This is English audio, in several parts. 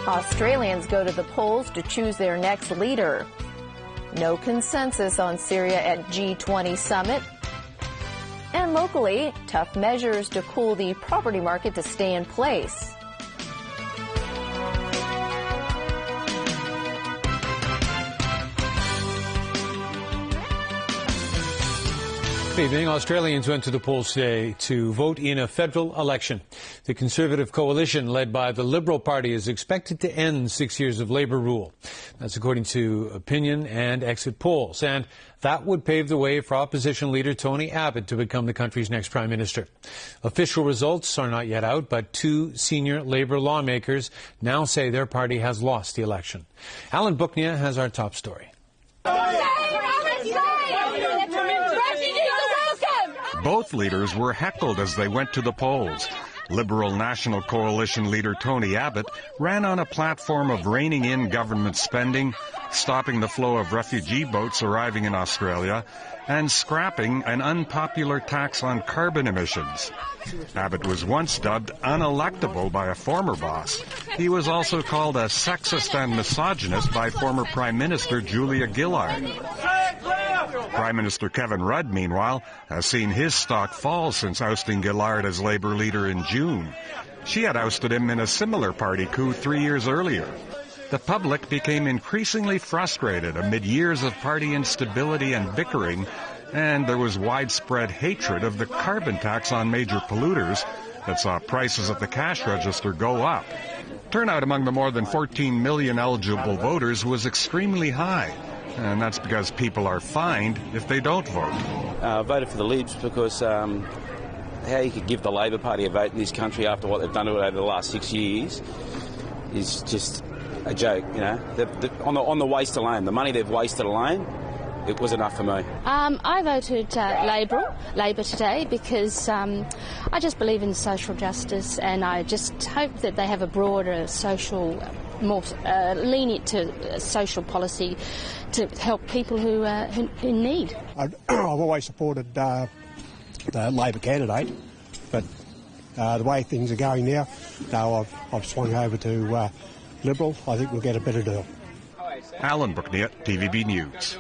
Australians go to the polls to choose their next leader. No consensus on Syria at G20 summit. And locally, tough measures to cool the property market to stay in place. Good evening. Australians went to the polls today to vote in a federal election. The Conservative coalition, led by the Liberal Party, is expected to end 6 years of Labor rule. That's according to opinion and exit polls. And that would pave the way for opposition leader Tony Abbott to become the country's next prime minister. Official results are not yet out, but two senior Labor lawmakers now say their party has lost the election. Alan Booknia has our top story. Both leaders were heckled as they went to the polls. Liberal National Coalition leader Tony Abbott ran on a platform of reining in government spending, stopping the flow of refugee boats arriving in Australia, and scrapping an unpopular tax on carbon emissions. Abbott was once dubbed unelectable by a former boss. He was also called a sexist and misogynist by former Prime Minister Julia Gillard. Prime Minister Kevin Rudd, meanwhile, has seen his stock fall since ousting Gillard as Labour leader in June. She had ousted him in a similar party coup 3 years earlier. The public became increasingly frustrated amid years of party instability and bickering, and there was widespread hatred of the carbon tax on major polluters that saw prices at the cash register go up. Turnout among the more than 14 million eligible voters was extremely high. And that's because people are fined if they don't vote. I voted for the Libs because how you could give the Labor Party a vote in this country after what they've done to it over the last 6 years is just a joke, you know. On the waste alone, the money they've wasted alone, it was enough for me. I voted Labor today because I just believe in social justice, and I just hope that they have a broader social, more lenient to social policy to help people who in need. I've always supported the Labor candidate, but the way things are going now, I've swung over to Liberal. I think we'll get a better deal. Alan Booknia, TVB News.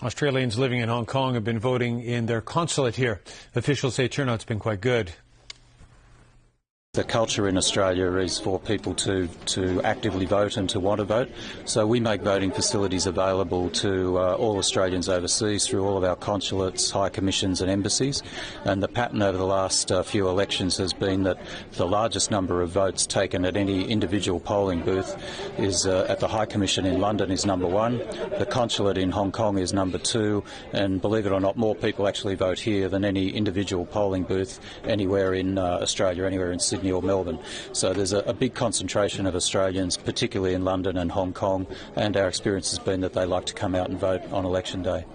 Australians living in Hong Kong have been voting in their consulate here. Officials say turnout's been quite good. The culture in Australia is for people to actively vote and to want to vote. So we make voting facilities available to all Australians overseas through all of our consulates, high commissions and embassies. And the pattern over the last few elections has been that the largest number of votes taken at any individual polling booth is at the High Commission in London is number one. The consulate in Hong Kong is number two. And believe it or not, more people actually vote here than any individual polling booth anywhere in Australia, anywhere in Sydney or Melbourne. So there's a big concentration of Australians, particularly in London and Hong Kong, and our experience has been that they like to come out and vote on election day.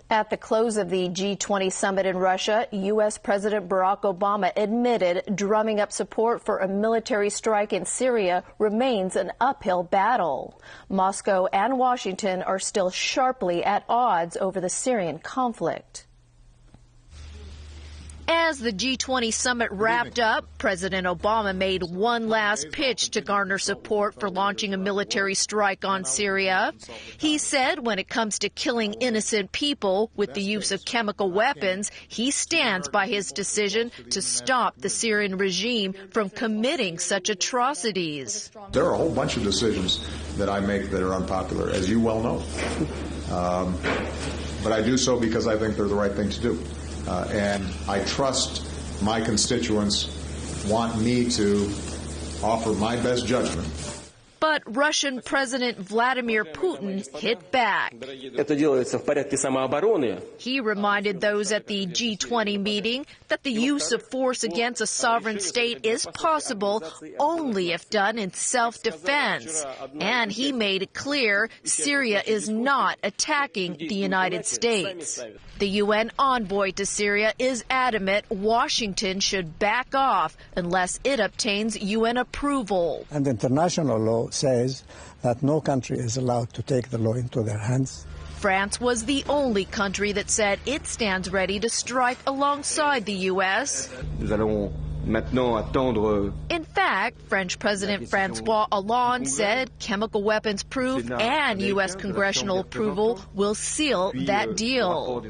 At the close of the G20 summit in Russia, U.S. President Barack Obama admitted drumming up support for a military strike in Syria remains an uphill battle. Moscow and Washington are still sharply at odds over the Syrian conflict. As the G20 summit wrapped up, President Obama made one last pitch to garner support for launching a military strike on Syria. He said when it comes to killing innocent people with the use of chemical weapons, he stands by his decision to stop the Syrian regime from committing such atrocities. There are a whole bunch of decisions that I make that are unpopular, as you well know. But I do so because I think they're the right thing to do. And I trust my constituents want me to offer my best judgment. But Russian President Vladimir Putin hit back. He reminded those at the G20 meeting that the use of force against a sovereign state is possible only if done in self-defense. And he made it clear Syria is not attacking the United States. The UN envoy to Syria is adamant Washington should back off unless it obtains UN approval. And international law law says that no country is allowed to take the law into their hands. France was the only country that said it stands ready to strike alongside the U.S. In fact, French President Francois Hollande said chemical weapons proof and U.S. congressional approval will seal that deal.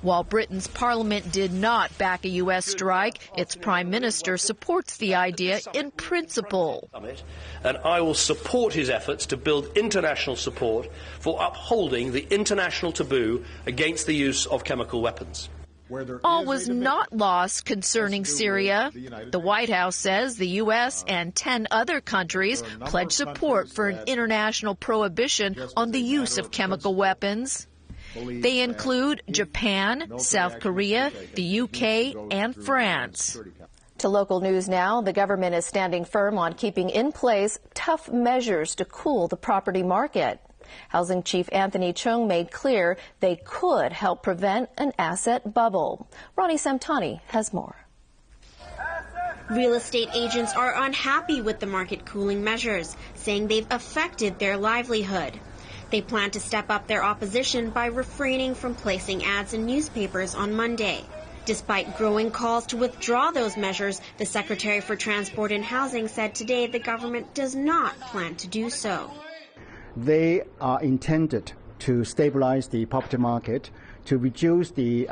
While Britain's parliament did not back a U.S. strike, its prime minister supports the idea in principle. And I will support his efforts to build international support for upholding the international taboo against the use of chemical weapons. All was not lost concerning Syria. The White House says the U.S. and 10 other countries pledged support for an international prohibition on the use of chemical weapons. They include Japan, South Korea, the UK, and France. To local news now, the government is standing firm on keeping in place tough measures to cool the property market. Housing Chief Anthony Chung made clear they could help prevent an asset bubble. Ronnie Samtani has more. Real estate agents are unhappy with the market cooling measures, saying they've affected their livelihood. They plan to step up their opposition by refraining from placing ads in newspapers on Monday. Despite growing calls to withdraw those measures, the Secretary for Transport and Housing said today the government does not plan to do so. They are intended to stabilize the property market, to reduce the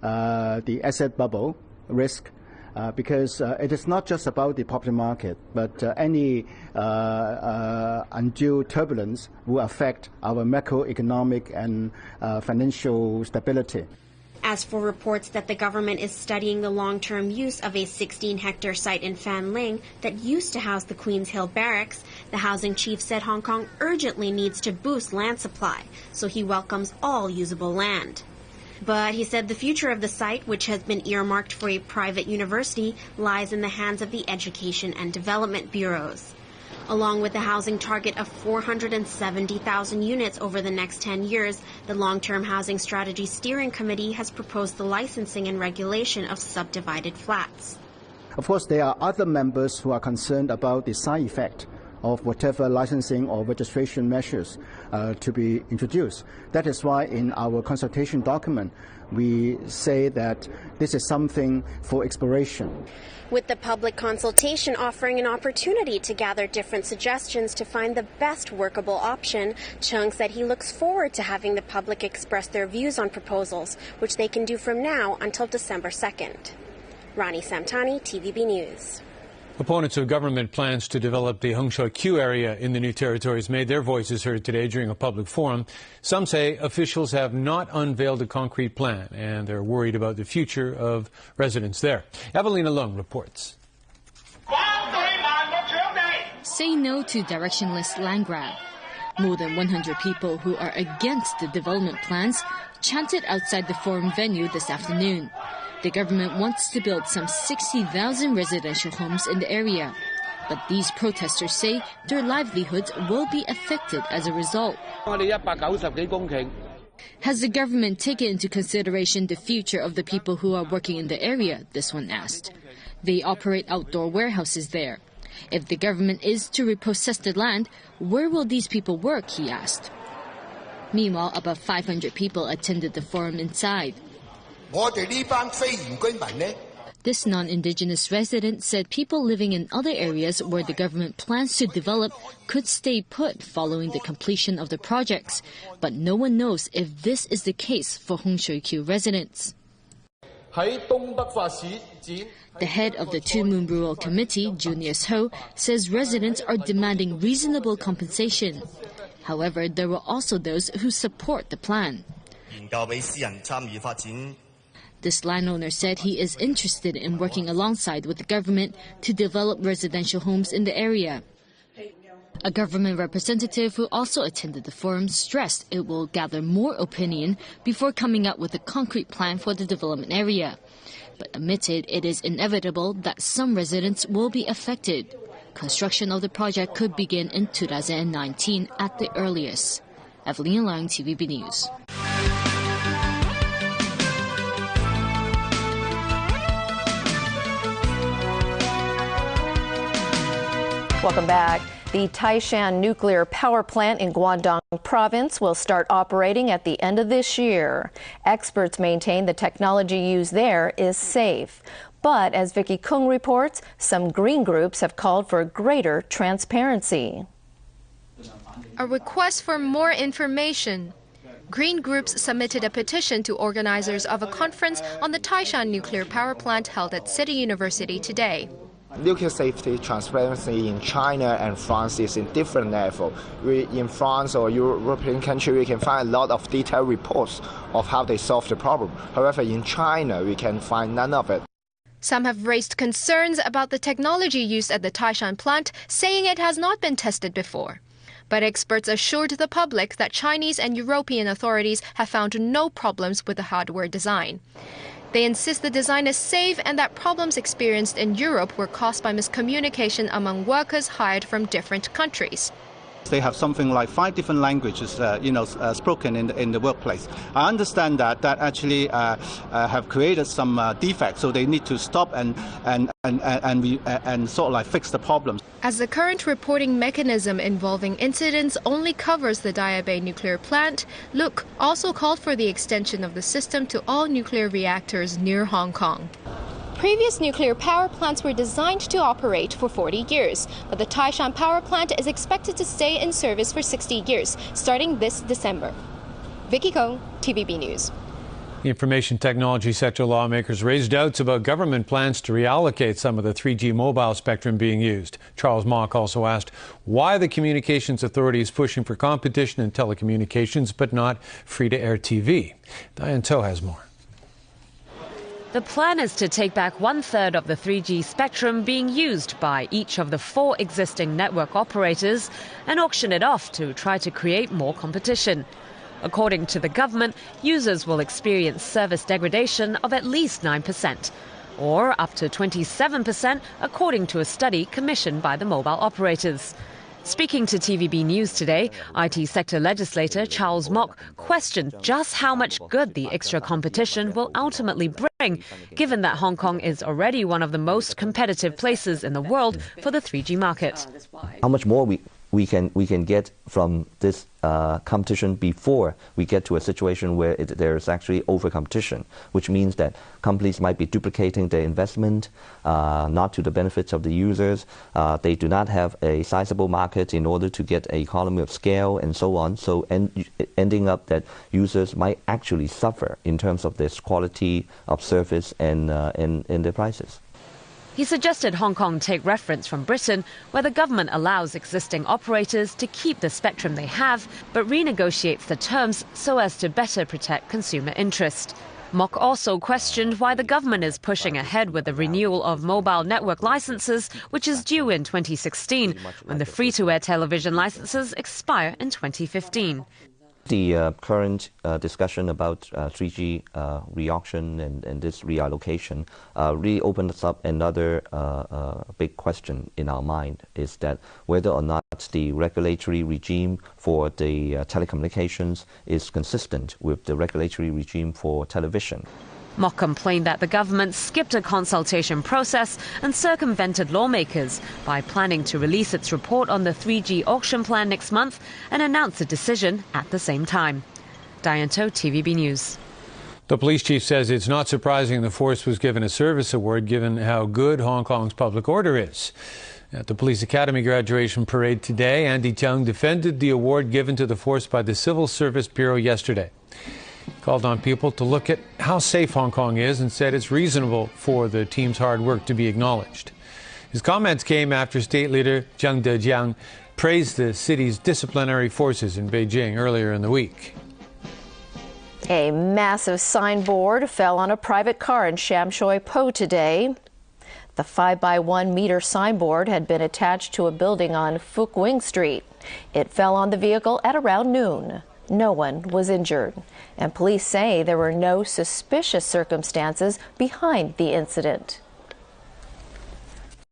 asset bubble risk, because it is not just about the property market, but any undue turbulence will affect our macroeconomic and financial stability. As for reports that the government is studying the long-term use of a 16-hectare site in Fanling that used to house the Queen's Hill Barracks, the housing chief said Hong Kong urgently needs to boost land supply, so he welcomes all usable land. But he said the future of the site, which has been earmarked for a private university, lies in the hands of the Education and Development Bureaus. Along with the housing target of 470,000 units over the next 10 years, the Long-Term Housing Strategy Steering Committee has proposed the licensing and regulation of subdivided flats. Of course, there are other members who are concerned about the side effect of whatever licensing or registration measures to be introduced. That is why in our consultation document, we say that this is something for exploration. With the public consultation offering an opportunity to gather different suggestions to find the best workable option, Chung said he looks forward to having the public express their views on proposals, which they can do from now until December 2nd. Ronnie Samtani, TVB News. Opponents of government plans to develop the Hung Shui Kiu area in the new territories made their voices heard today during a public forum. Some say officials have not unveiled a concrete plan, and they're worried about the future of residents there. Evelina Lung reports. Say no to directionless land grab. More than 100 people who are against the development plans chanted outside the forum venue this afternoon. The government wants to build some 60,000 residential homes in the area. But these protesters say their livelihoods will be affected as a result. Has the government taken into consideration the future of the people who are working in the area? This one asked. They operate outdoor warehouses there. If the government is to repossess the land, where will these people work, he asked. Meanwhile, about 500 people attended the forum inside. This non-indigenous resident said people living in other areas where the government plans to develop could stay put following the completion of the projects, but no one knows if this is the case for Hung Shui Kiu residents. The head of the Two Moon Rural Committee, Junius Ho, says residents are demanding reasonable compensation. However, there were also those who support the plan. This landowner said he is interested in working alongside with the government to develop residential homes in the area. A government representative who also attended the forum stressed it will gather more opinion before coming up with a concrete plan for the development area, but admitted it is inevitable that some residents will be affected. Construction of the project could begin in 2019 at the earliest. Evelyn Lang, TVB News. Welcome back. The Taishan nuclear power plant in Guangdong province will start operating at the end of this year. Experts maintain the technology used there is safe. But as Vicky Kung reports, some green groups have called for greater transparency. A request for more information. Green groups submitted a petition to organizers of a conference on the Taishan nuclear power plant held at City University today. Nuclear safety transparency in China and France is in different level. In France or European country, we can find a lot of detailed reports of how they solve the problem. However, in China, we can find none of it. Some have raised concerns about the technology used at the Taishan plant, saying it has not been tested before. But experts assured the public that Chinese and European authorities have found no problems with the hardware design. They insist the design is safe and that problems experienced in Europe were caused by miscommunication among workers hired from different countries. They have something like 5 different languages, spoken in the workplace. I understand that actually have created some defects, so they need to stop and sort of like fix the problems. As the current reporting mechanism involving incidents only covers the Daya Bay nuclear plant, Luke also called for the extension of the system to all nuclear reactors near Hong Kong. Previous nuclear power plants were designed to operate for 40 years, but the Taishan power plant is expected to stay in service for 60 years, starting this December. Vicky Kong, TVB News. The information technology sector lawmakers raised doubts about government plans to reallocate some of the 3G mobile spectrum being used. Charles Mock also asked why the Communications Authority is pushing for competition in telecommunications but not free-to-air TV. Diane To has more. The plan is to take back 1/3 of the 3G spectrum being used by each of the 4 existing network operators and auction it off to try to create more competition. According to the government, users will experience service degradation of at least 9%, or up to 27% according to a study commissioned by the mobile operators. Speaking to TVB News today, IT sector legislator Charles Mock questioned just how much good the extra competition will ultimately bring, given that Hong Kong is already one of the most competitive places in the world for the 3G market. How much more we can get from this competition before we get to a situation where there is actually over-competition, which means that companies might be duplicating their investment, not to the benefits of the users. They do not have a sizable market in order to get an economy of scale and so on. So ending up that users might actually suffer in terms of this quality of service and their prices. He suggested Hong Kong take reference from Britain, where the government allows existing operators to keep the spectrum they have, but renegotiates the terms so as to better protect consumer interest. Mock also questioned why the government is pushing ahead with the renewal of mobile network licenses, which is due in 2016, when the free-to-air television licenses expire in 2015. The current discussion about 3G re-auction and this reallocation really opens up another big question in our mind, is that whether or not the regulatory regime for the telecommunications is consistent with the regulatory regime for television. Mock complained that the government skipped a consultation process and circumvented lawmakers by planning to release its report on the 3G auction plan next month and announce a decision at the same time. Diane To, TVB News. The police chief says it's not surprising the force was given a service award given how good Hong Kong's public order is. At the Police Academy graduation parade today, Andy Cheung defended the award given to the force by the Civil Service Bureau yesterday. Called on people to look at how safe Hong Kong is and said it's reasonable for the team's hard work to be acknowledged. His comments came after State Leader Zhang Dejiang praised the city's disciplinary forces in Beijing earlier in the week. A massive signboard fell on a private car in Sham Shui Po today. The 5-by-1 meter signboard had been attached to a building on Fuk Wing Street. It fell on the vehicle at around noon. No one was injured, and police say there were no suspicious circumstances behind the incident.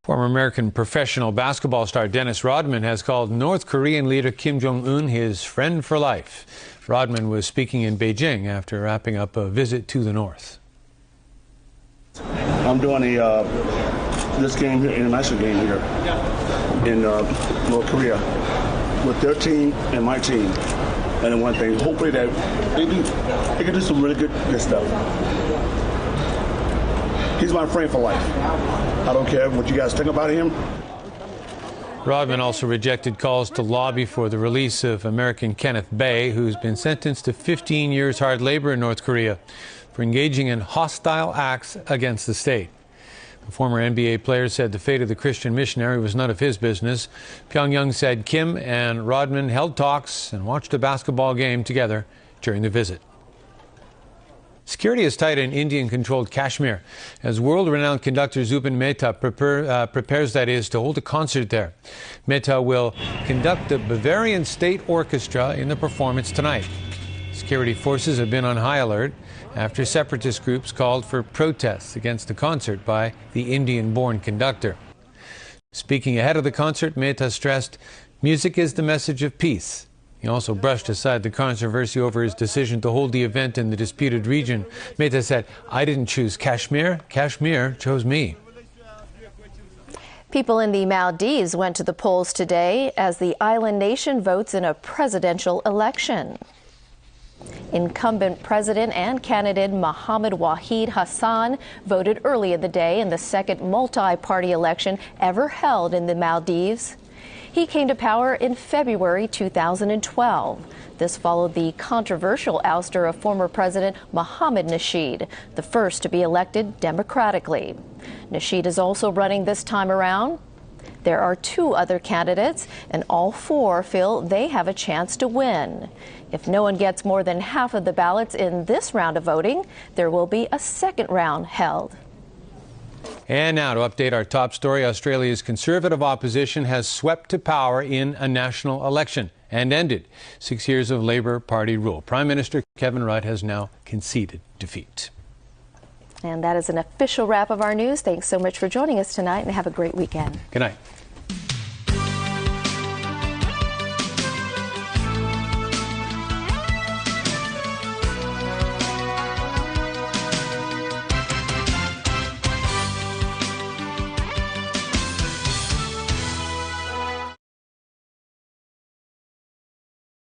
Former American professional basketball star Dennis Rodman has called North Korean leader Kim Jong-un his friend for life. Rodman was speaking in Beijing after wrapping up a visit to the north. I'm doing this game here, international game here. in North Korea with their team and my team. And then one thing, hopefully that they can do some really good stuff. He's my friend for life. I don't care what you guys think about him. Rodman also rejected calls to lobby for the release of American Kenneth Bae, who's been sentenced to 15 years hard labor in North Korea for engaging in hostile acts against the state. The former NBA player said the fate of the Christian missionary was none of his business. Pyongyang said Kim and Rodman held talks and watched a basketball game together during the visit. Security is tight in Indian-controlled Kashmir as world-renowned conductor Zubin Mehta prepares, that is, to hold a concert there. Mehta will conduct the Bavarian State Orchestra in the performance tonight. Security forces have been on high alert after separatist groups called for protests against the concert by the Indian-born conductor. Speaking ahead of the concert, Mehta stressed, "Music is the message of peace." He also brushed aside the controversy over his decision to hold the event in the disputed region. Mehta said, "I didn't choose Kashmir. Kashmir chose me." People in the Maldives went to the polls today as the island nation votes in a presidential election. Incumbent president and candidate Mohammed Wahid Hassan voted early in the day in the second multi-party election ever held in the Maldives. He came to power in February 2012. This followed the controversial ouster of former President Mohammed Nasheed, the first to be elected democratically. Nasheed is also running this time around. There are two other candidates, and all four feel they have a chance to win. If no one gets more than half of the ballots in this round of voting, there will be a second round held. And now to update our top story, Australia's Conservative opposition has swept to power in a national election and ended 6 years of Labour Party rule. Prime Minister Kevin Rudd has now conceded defeat. And that is an official wrap of our news. Thanks so much for joining us tonight and have a great weekend. Good night.